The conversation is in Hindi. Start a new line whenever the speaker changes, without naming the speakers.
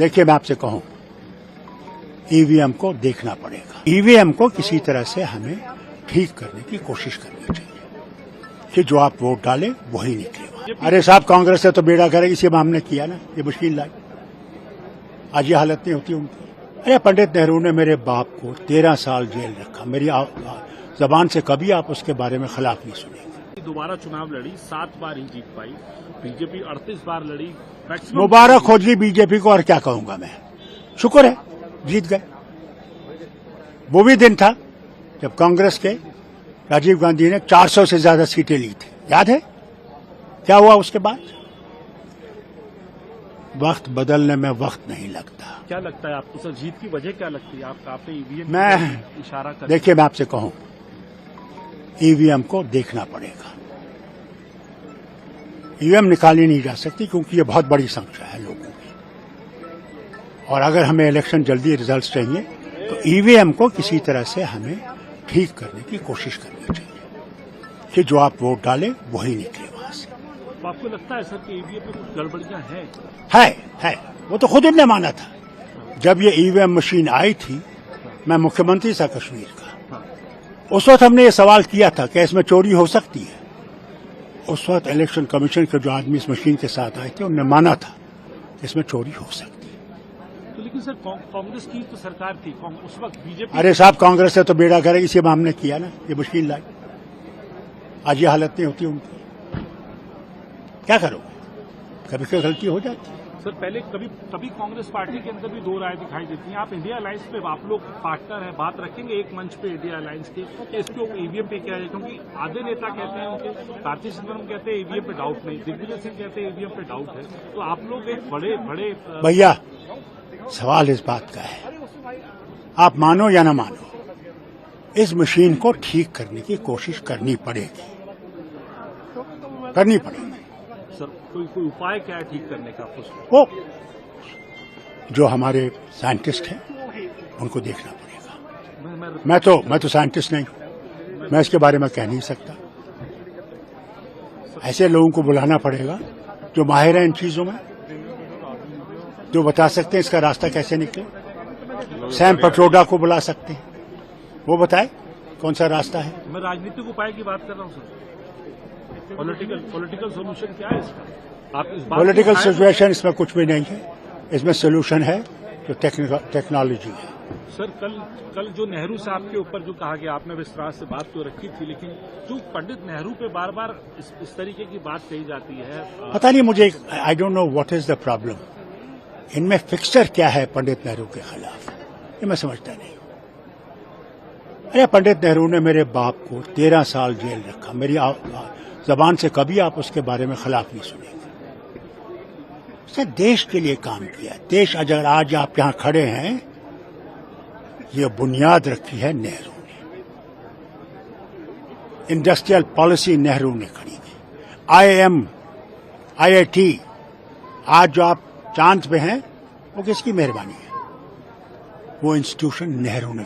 देखिए, मैं आपसे कहूं, ईवीएम को देखना पड़ेगा। ईवीएम को किसी तरह से हमें ठीक करने की कोशिश करनी चाहिए कि जो आप वोट डालें वही निकले। अरे साहब, कांग्रेस से तो बेड़ा करेगी, इसी में हमने किया ना, ये मुश्किल लाई। आज ये हालत नहीं होती उनकी। अरे पंडित नेहरू ने मेरे बाप को 13 साल जेल रखा। मेरी जबान से कभी आप उसके बारे में खिलाफ नहीं सुनेंगे।
दोबारा चुनाव लड़ी, 7 बार ही जीत पाई। बीजेपी 38 बार लड़ी।
मुबारक हो जी बीजेपी को, और क्या कहूंगा मैं। शुक्र है जीत गए। वो भी दिन था जब कांग्रेस के राजीव गांधी ने 400 से ज्यादा सीटें ली थी, याद है क्या हुआ उसके बाद? वक्त बदलने में वक्त नहीं लगता।
क्या लगता है आपको सर, जीत की वजह क्या लगती है आपने ईवीएम
मैं
इशारा कर?
देखिए, मैं आपसे कहूं, ईवीएम को देखना पड़ेगा। ईवीएम निकाली नहीं जा सकती क्योंकि ये बहुत बड़ी संख्या है लोगों की, और अगर हमें इलेक्शन जल्दी रिजल्ट चाहिए तो ईवीएम को किसी तरह से हमें ठीक करने की कोशिश करनी चाहिए कि जो आप वोट डालें वही निकले वहां से।
तो आपको लगता है सर कि ईवीएम में कुछ गड़बड़ियां हैं?
है। वो तो खुद इनने माना था। जब ये ईवीएम मशीन आई थी, मैं मुख्यमंत्री था कश्मीर का, उस वक्त हमने ये सवाल किया था कि इसमें चोरी हो सकती है। उस वक्त इलेक्शन कमीशन के जो आदमी इस मशीन के साथ आए थे, उन्होंने माना था कि इसमें चोरी हो सकती है।
तो लेकिन सर, कांग्रेस की तो सरकार थी उस वक्त, बीजेपी।
अरे साहब, कांग्रेस से तो बेड़ा करेगी, इसी में हमने किया ना, ये मुश्किल लाई। आज ये हालत नहीं होती उनकी। क्या करोगे, कभी कोई गलती हो जाती है।
सर पहले कभी कांग्रेस पार्टी के अंदर भी दो राय दिखाई देती हैं। आप इंडिया अलायंस पे, आप लोग पार्टनर हैं, बात रखेंगे एक मंच पे इंडिया अलायंस की, इसको ईवीएम पे क्या है? क्योंकि आधे नेता कहते हैं, उनके कार्ति चिदम्बरम कहते हैं ईवीएम पे डाउट नहीं, दिग्विजय सिंह कहते हैं ईवीएम पे डाउट है। तो आप लोग एक बड़े
भैया, सवाल इस बात का है, आप मानो या ना मानो, इस मशीन को ठीक करने की कोशिश करनी पड़ेगी।
सर कोई उपाय क्या है ठीक करने का?
वो जो हमारे साइंटिस्ट हैं उनको देखना पड़ेगा। मैं तो साइंटिस्ट नहीं हूं, मैं इसके बारे में कह नहीं सकता। ऐसे लोगों को बुलाना पड़ेगा जो माहिर हैं इन चीजों में, जो बता सकते हैं इसका रास्ता कैसे निकले। सैम पटरोडा को बुला सकते हैं, वो बताए कौन सा रास्ता है।
मैं राजनीतिक उपाय की बात कर रहा हूं सर। पॉलिटिकल सोल्यूशन क्या है इसका? आप इस बात
पॉलिटिकल सिचुएशन इसमें कुछ भी नहीं है। इसमें सोल्यूशन है जो टेक्नोलॉजी है।
सर कल जो नेहरू साहब के ऊपर जो कहा गया, आपने विस्तार से बात तो रखी थी, लेकिन जो पंडित नेहरू पे बार बार इस तरीके की बात कही जाती है,
पता नहीं मुझे, I don't know what is the problem. इनमें फिक्सचर क्या है पंडित नेहरू के खिलाफ, ये मैं समझता नहीं। अरे पंडित नेहरू ने मेरे बाप को 13 साल जेल रखा। मेरी जबान से कभी आप उसके बारे में खिलाफ नहीं सुनेंगे। उसने देश के लिए काम किया। देश, अगर आज आप यहां खड़े हैं, ये बुनियाद रखी है नेहरू ने। इंडस्ट्रियल पॉलिसी नेहरू ने खड़ी की। IIM, IIT, आज जो आप चांद पे हैं, वो किसकी मेहरबानी है? वो इंस्टीट्यूशन नेहरू ने